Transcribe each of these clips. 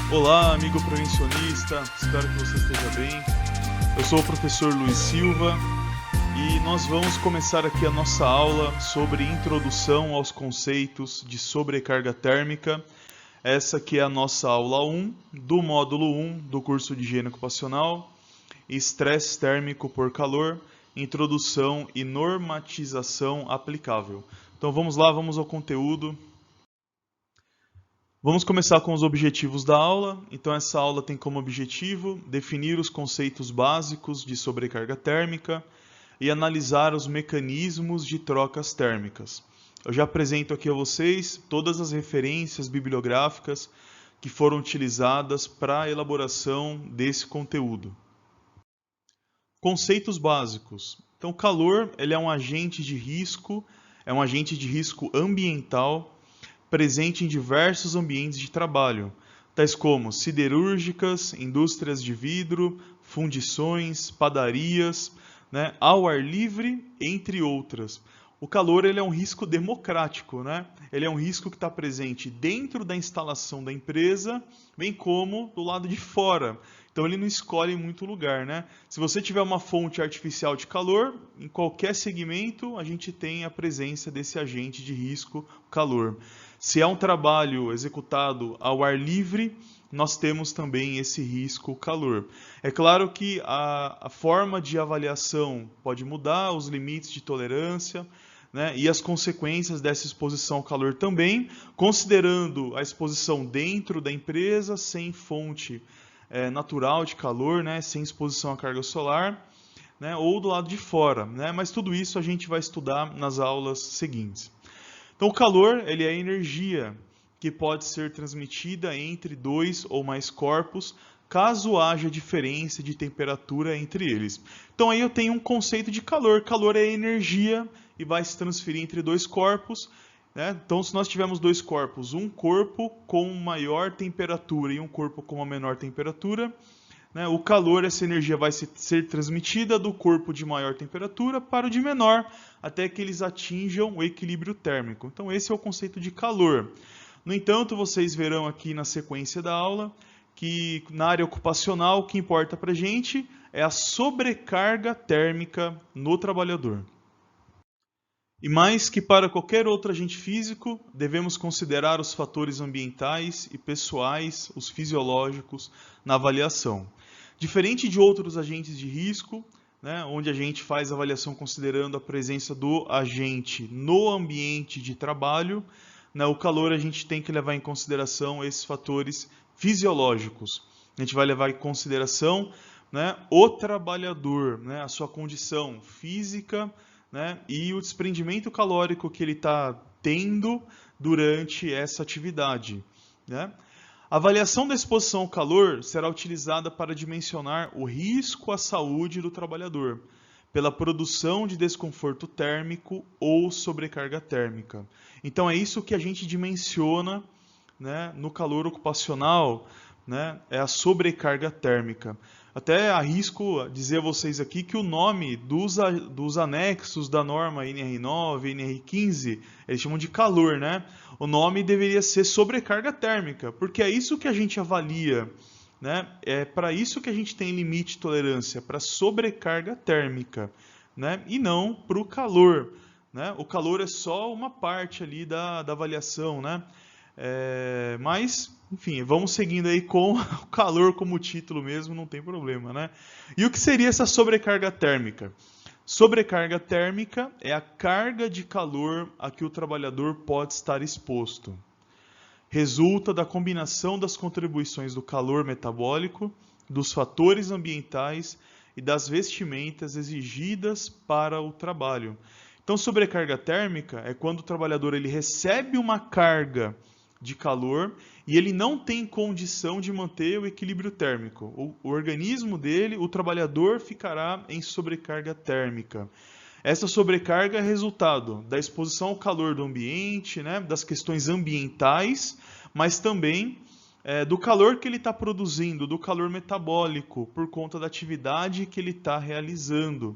Olá, amigo prevencionista, espero que você esteja bem. Eu sou o professor Luiz Silva e nós vamos começar aqui a nossa aula sobre introdução aos conceitos de sobrecarga térmica. Essa aqui é a nossa aula 1 do módulo 1 do curso de higiene ocupacional, estresse térmico por calor, introdução e normatização aplicável. Então vamos lá, vamos ao conteúdo. Vamos começar com os objetivos da aula. Então, essa aula tem como objetivo definir os conceitos básicos de sobrecarga térmica e analisar os mecanismos de trocas térmicas. Eu já apresento aqui a vocês todas as referências bibliográficas que foram utilizadas para a elaboração desse conteúdo. Conceitos básicos. Então, o calor ele é um agente de risco ambiental presente em diversos ambientes de trabalho, tais como siderúrgicas, indústrias de vidro, fundições, padarias, ao ar livre, entre outras. O calor ele é um risco democrático, Ele é um risco que está presente dentro da instalação da empresa, bem como do lado de fora. Então ele não escolhe muito lugar, Se você tiver uma fonte artificial de calor, em qualquer segmento a gente tem a presença desse agente de risco, calor. Se é um trabalho executado ao ar livre, nós temos também esse risco calor. É claro que a forma de avaliação pode mudar, os limites de tolerância, e as consequências dessa exposição ao calor também, considerando a exposição dentro da empresa, sem fonte natural de calor, sem exposição à carga solar, ou do lado de fora. Mas tudo isso a gente vai estudar nas aulas seguintes. Então, o calor ele é energia que pode ser transmitida entre dois ou mais corpos, caso haja diferença de temperatura entre eles. Então, aí eu tenho um conceito de calor. Calor é energia e vai se transferir entre dois corpos. Então, se nós tivermos dois corpos, um corpo com maior temperatura e um corpo com uma menor temperatura, o calor, essa energia vai ser transmitida do corpo de maior temperatura para o de menor, até que eles atinjam o equilíbrio térmico. Então, esse é o conceito de calor. No entanto, vocês verão aqui na sequência da aula que na área ocupacional o que importa para a gente é a sobrecarga térmica no trabalhador. E mais que para qualquer outro agente físico, devemos considerar os fatores ambientais e pessoais, os fisiológicos, na avaliação. Diferente de outros agentes de risco, onde a gente faz a avaliação considerando a presença do agente no ambiente de trabalho, o calor a gente tem que levar em consideração esses fatores fisiológicos. A gente vai levar em consideração o trabalhador, a sua condição física, e o desprendimento calórico que ele está tendo durante essa atividade. A avaliação da exposição ao calor será utilizada para dimensionar o risco à saúde do trabalhador, pela produção de desconforto térmico ou sobrecarga térmica. Então é isso que a gente dimensiona no calor ocupacional, é a sobrecarga térmica. Até arrisco dizer a vocês aqui que o nome dos anexos da norma NR9, NR15, eles chamam de calor, O nome deveria ser sobrecarga térmica, porque é isso que a gente avalia, É para isso que a gente tem limite de tolerância, para sobrecarga térmica, E não para o calor, O calor é só uma parte ali da avaliação, Mas, enfim, vamos seguindo aí com o calor como título mesmo, não tem problema, E o que seria essa sobrecarga térmica? Sobrecarga térmica é a carga de calor a que o trabalhador pode estar exposto. Resulta da combinação das contribuições do calor metabólico, dos fatores ambientais e das vestimentas exigidas para o trabalho. Então, sobrecarga térmica é quando o trabalhador ele recebe uma carga de calor e ele não tem condição de manter o equilíbrio térmico. O organismo dele, o trabalhador, ficará em sobrecarga térmica. Essa sobrecarga é resultado da exposição ao calor do ambiente, das questões ambientais, mas também do calor que ele está produzindo, do calor metabólico, por conta da atividade que ele está realizando.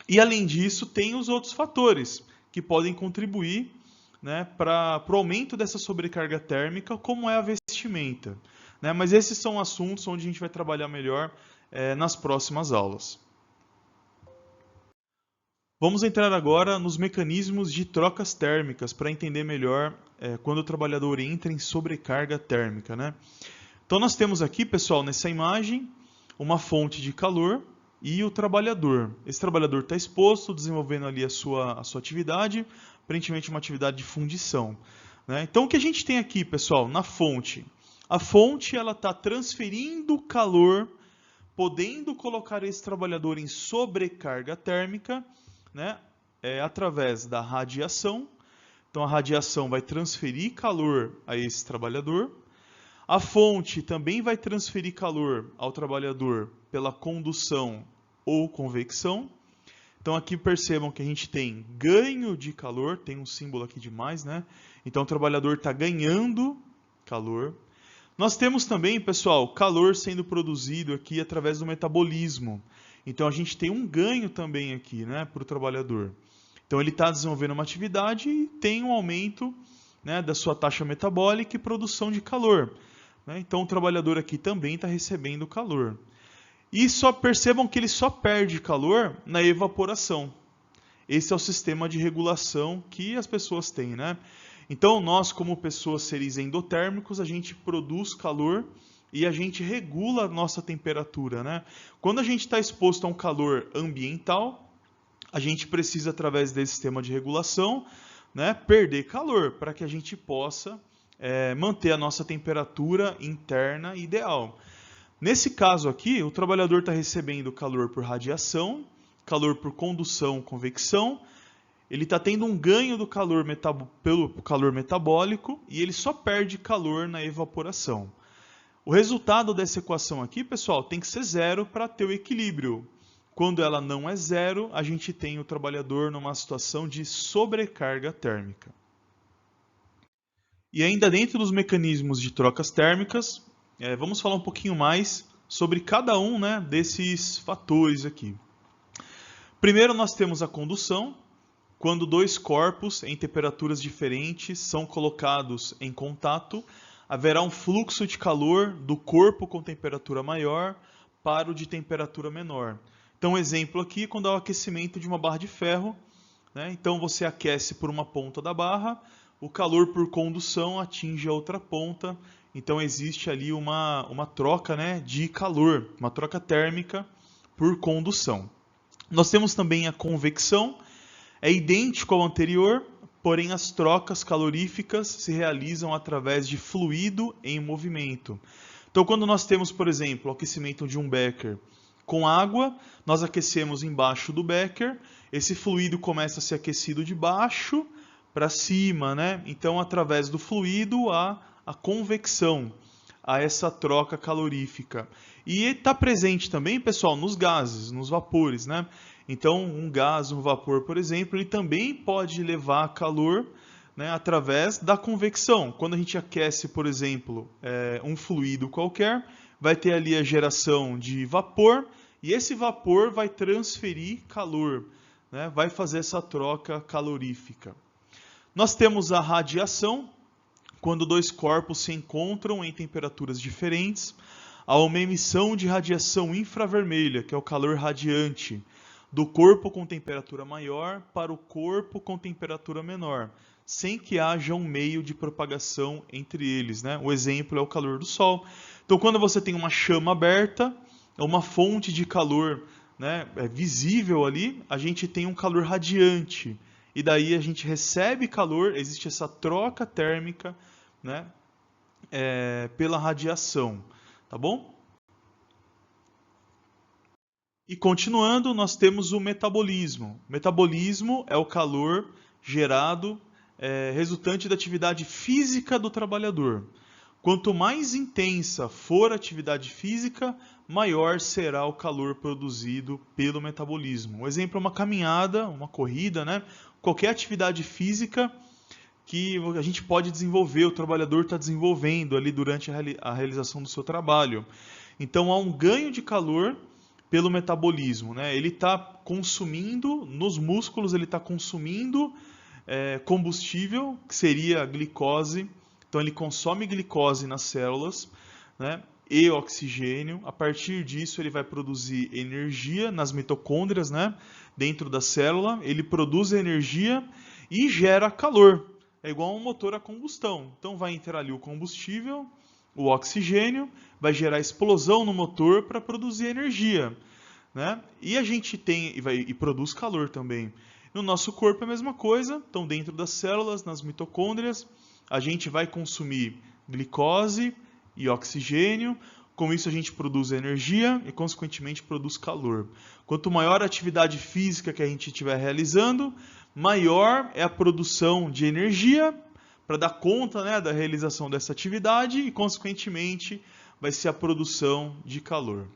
E além disso, tem os outros fatores que podem contribuir né, para o aumento dessa sobrecarga térmica, como é a vestimenta. Né? Mas esses são assuntos onde a gente vai trabalhar melhor nas próximas aulas. Vamos entrar agora nos mecanismos de trocas térmicas para entender melhor quando o trabalhador entra em sobrecarga térmica. Né? Então nós temos aqui, pessoal, nessa imagem, uma fonte de calor e o trabalhador. Esse trabalhador está exposto, desenvolvendo ali a sua atividade, aparentemente uma atividade de fundição. Né? Então o que a gente tem aqui, pessoal, na fonte? A fonte está transferindo calor, podendo colocar esse trabalhador em sobrecarga térmica, né, através da radiação. Então a radiação vai transferir calor a esse trabalhador. A fonte também vai transferir calor ao trabalhador pela condução ou convecção. Então aqui percebam que a gente tem ganho de calor, tem um símbolo aqui de mais, né? Então o trabalhador está ganhando calor. Nós temos também, pessoal, calor sendo produzido aqui através do metabolismo. Então a gente tem um ganho também aqui, né, para o trabalhador. Então ele está desenvolvendo uma atividade e tem um aumento, né, da sua taxa metabólica e produção de calor. Né? Então o trabalhador aqui também está recebendo calor. E só percebam que ele só perde calor na evaporação. Esse é o sistema de regulação que as pessoas têm, né? Então nós, como pessoas, seres endotérmicos, a gente produz calor e a gente regula a nossa temperatura, né? Quando a gente está exposto a um calor ambiental, a gente precisa, através desse sistema de regulação, né, perder calor para que a gente possa manter a nossa temperatura interna ideal. Nesse caso aqui, o trabalhador está recebendo calor por radiação, calor por condução, convecção. Ele está tendo um ganho do calor pelo calor metabólico e ele só perde calor na evaporação. O resultado dessa equação aqui, pessoal, tem que ser zero para ter o equilíbrio. Quando ela não é zero, a gente tem o trabalhador numa situação de sobrecarga térmica. E ainda dentro dos mecanismos de trocas térmicas, vamos falar um pouquinho mais sobre cada um, né, desses fatores aqui. Primeiro nós temos a condução. Quando dois corpos em temperaturas diferentes são colocados em contato, haverá um fluxo de calor do corpo com temperatura maior para o de temperatura menor. Então, um exemplo aqui, quando há o aquecimento de uma barra de ferro, né? Então você aquece por uma ponta da barra, o calor por condução atinge a outra ponta, então existe ali uma troca, né, de calor, uma troca térmica por condução. Nós temos também a convecção. É idêntico ao anterior, porém as trocas caloríficas se realizam através de fluido em movimento. Então, quando nós temos, por exemplo, o aquecimento de um becker com água, nós aquecemos embaixo do becker, esse fluido começa a ser aquecido de baixo para cima, né? Então, através do fluido, há a convecção, há essa troca calorífica. E está presente também, pessoal, nos gases, nos vapores, né? Então, um gás, um vapor, por exemplo, ele também pode levar calor, né, através da convecção. Quando a gente aquece, por exemplo, um fluido qualquer, vai ter ali a geração de vapor e esse vapor vai transferir calor, né, vai fazer essa troca calorífica. Nós temos a radiação, quando dois corpos se encontram em temperaturas diferentes, há uma emissão de radiação infravermelha, que é o calor radiante, do corpo com temperatura maior para o corpo com temperatura menor, sem que haja um meio de propagação entre eles, né? O exemplo é o calor do Sol. Então, quando você tem uma chama aberta, uma fonte de calor, né, visível ali, a gente tem um calor radiante. E daí a gente recebe calor, existe essa troca térmica, né, pela radiação. Tá bom? E continuando, nós temos o metabolismo. O metabolismo é o calor gerado resultante da atividade física do trabalhador. Quanto mais intensa for a atividade física, maior será o calor produzido pelo metabolismo. O exemplo é uma caminhada, uma corrida, né? Qualquer atividade física que a gente pode desenvolver, o trabalhador está desenvolvendo ali durante a realização do seu trabalho. Então há um ganho de calor pelo metabolismo, né? Ele está consumindo, nos músculos ele está consumindo combustível, que seria a glicose. Então ele consome glicose nas células, né, e oxigênio. A partir disso ele vai produzir energia nas mitocôndrias, né, dentro da célula. Ele produz energia e gera calor. É igual a um motor a combustão. Então vai entrar ali o combustível, o oxigênio, vai gerar explosão no motor para produzir energia, né? E a gente tem e produz calor também. No nosso corpo é a mesma coisa. Então dentro das células, nas mitocôndrias, a gente vai consumir glicose e oxigênio. Com isso a gente produz energia e consequentemente produz calor. Quanto maior a atividade física que a gente estiver realizando, maior é a produção de energia para dar conta, né, da realização dessa atividade e consequentemente vai ser a produção de calor.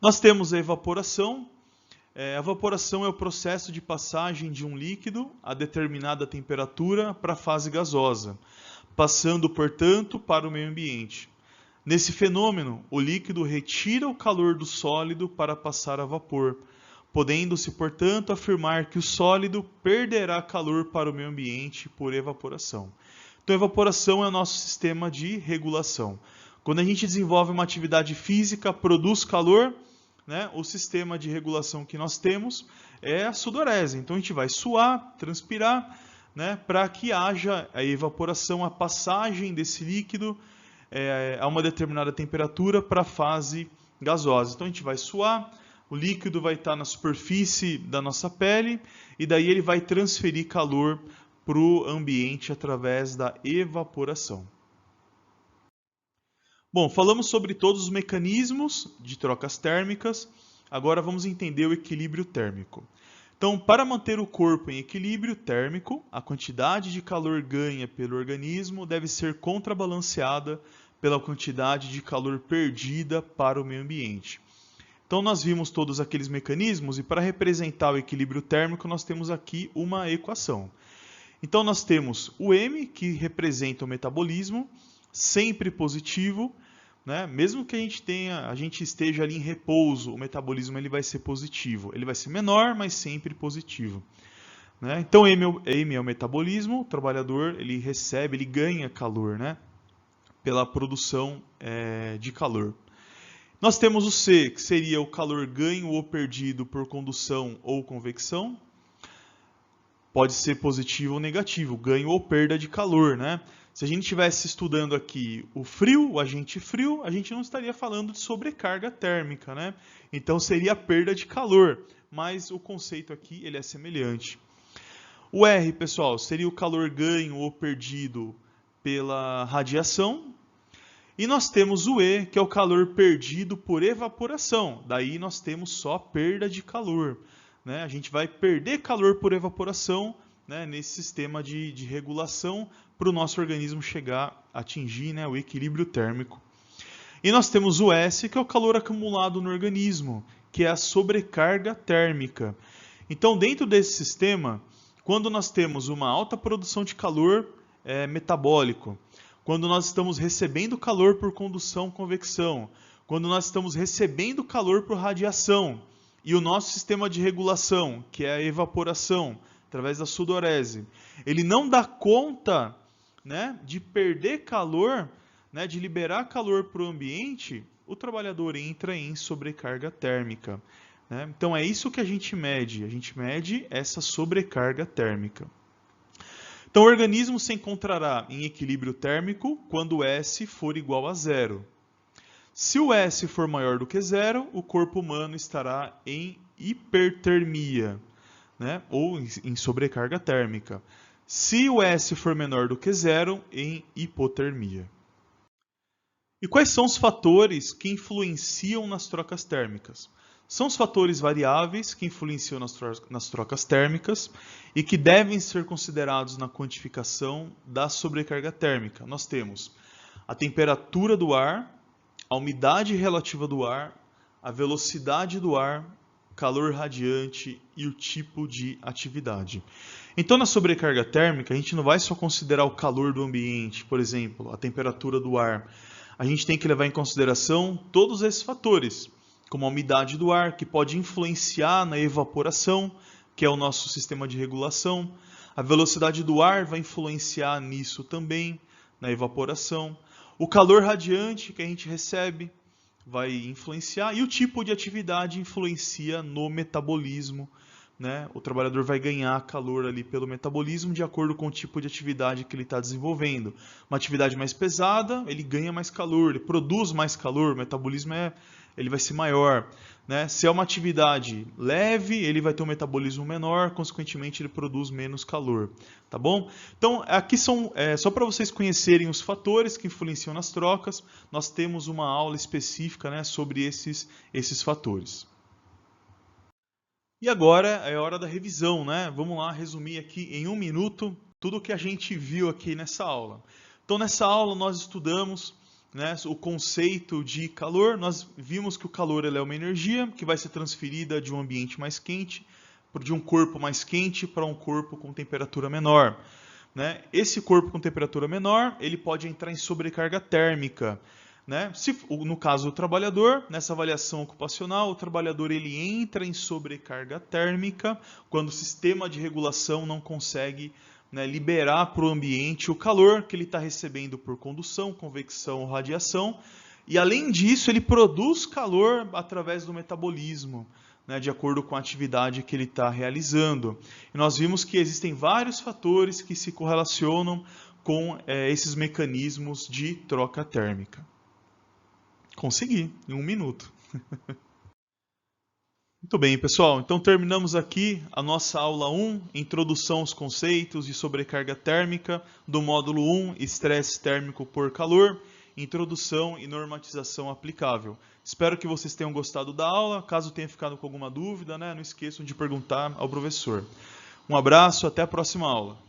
Nós temos a evaporação. A evaporação é o processo de passagem de um líquido a determinada temperatura para a fase gasosa, passando, portanto, para o meio ambiente. Nesse fenômeno, o líquido retira o calor do sólido para passar a vapor, podendo-se, portanto, afirmar que o sólido perderá calor para o meio ambiente por evaporação. Então, a evaporação é o nosso sistema de regulação. Quando a gente desenvolve uma atividade física, produz calor, né, o sistema de regulação que nós temos é a sudorese. Então a gente vai suar, transpirar, né, para que haja a evaporação, a passagem desse líquido a uma determinada temperatura para a fase gasosa. Então a gente vai suar, o líquido vai estar na superfície da nossa pele e daí ele vai transferir calor para o ambiente através da evaporação. Bom, falamos sobre todos os mecanismos de trocas térmicas, agora vamos entender o equilíbrio térmico. Então, para manter o corpo em equilíbrio térmico, a quantidade de calor ganha pelo organismo deve ser contrabalanceada pela quantidade de calor perdida para o meio ambiente. Então, nós vimos todos aqueles mecanismos e para representar o equilíbrio térmico nós temos aqui uma equação. Então, nós temos o M, que representa o metabolismo, sempre positivo, né? Mesmo que a gente esteja ali em repouso, o metabolismo ele vai ser positivo. Ele vai ser menor, mas sempre positivo, né? Então M é o metabolismo, o trabalhador ele recebe, ele ganha calor, né, pela produção de calor. Nós temos o C, que seria o calor ganho ou perdido por condução ou convecção. Pode ser positivo ou negativo, ganho ou perda de calor, né? Se a gente estivesse estudando aqui o frio, o agente frio, a gente não estaria falando de sobrecarga térmica, né? Então seria a perda de calor, mas o conceito aqui ele é semelhante. O R, pessoal, seria o calor ganho ou perdido pela radiação. E nós temos o E, que é o calor perdido por evaporação. Daí nós temos só perda de calor, né? A gente vai perder calor por evaporação, né, nesse sistema de regulação para o nosso organismo chegar a atingir, né, o equilíbrio térmico. E nós temos o S, que é o calor acumulado no organismo, que é a sobrecarga térmica. Então, dentro desse sistema, quando nós temos uma alta produção de calor metabólico, quando nós estamos recebendo calor por condução, convecção, quando nós estamos recebendo calor por radiação, e o nosso sistema de regulação, que é a evaporação, através da sudorese, ele não dá conta, né, de perder calor, né, de liberar calor para o ambiente, o trabalhador entra em sobrecarga térmica, né? Então é isso que a gente mede essa sobrecarga térmica. Então o organismo se encontrará em equilíbrio térmico quando o S for igual a zero. Se o S for maior do que zero, o corpo humano estará em hipertermia, né, ou em sobrecarga térmica. Se o S for menor do que zero, em hipotermia. E quais são os fatores que influenciam nas trocas térmicas? São os fatores variáveis que influenciam nas trocas térmicas e que devem ser considerados na quantificação da sobrecarga térmica. Nós temos a temperatura do ar, a umidade relativa do ar, a velocidade do ar, calor radiante e o tipo de atividade. Então, na sobrecarga térmica, a gente não vai só considerar o calor do ambiente, por exemplo, a temperatura do ar. A gente tem que levar em consideração todos esses fatores, como a umidade do ar, que pode influenciar na evaporação, que é o nosso sistema de regulação, A velocidade do ar vai influenciar nisso também, na evaporação. O calor radiante que a gente recebe vai influenciar, e o tipo de atividade influencia no metabolismo, né? O trabalhador vai ganhar calor ali pelo metabolismo de acordo com o tipo de atividade que ele está desenvolvendo. Uma atividade mais pesada, ele ganha mais calor, ele produz mais calor, o metabolismo ele vai ser maior, né? Se é uma atividade leve, ele vai ter um metabolismo menor, consequentemente ele produz menos calor, tá bom? Então aqui são só para vocês conhecerem os fatores que influenciam nas trocas. Nós temos uma aula específica, né, sobre esses fatores. E agora é hora da revisão, né? Vamos lá resumir aqui em 1 minuto tudo o que a gente viu aqui nessa aula. Então, nessa aula nós estudamos, né, o conceito de calor. Nós vimos que o calor é uma energia que vai ser transferida de um ambiente mais quente, de um corpo mais quente para um corpo com temperatura menor, né? Esse corpo com temperatura menor, ele pode entrar em sobrecarga térmica, né? No caso do trabalhador, nessa avaliação ocupacional, o trabalhador ele entra em sobrecarga térmica quando o sistema de regulação não consegue, né, liberar para o ambiente o calor que ele está recebendo por condução, convecção ou radiação. E além disso, ele produz calor através do metabolismo, né, de acordo com a atividade que ele está realizando. E nós vimos que existem vários fatores que se correlacionam com esses mecanismos de troca térmica. Consegui, em 1 minuto. Muito bem, pessoal. Então terminamos aqui a nossa aula 1, Introdução aos conceitos de sobrecarga térmica, do módulo 1, Estresse térmico por calor, Introdução e normatização aplicável. Espero que vocês tenham gostado da aula. Caso tenha ficado com alguma dúvida, né, não esqueçam de perguntar ao professor. Um abraço, até a próxima aula.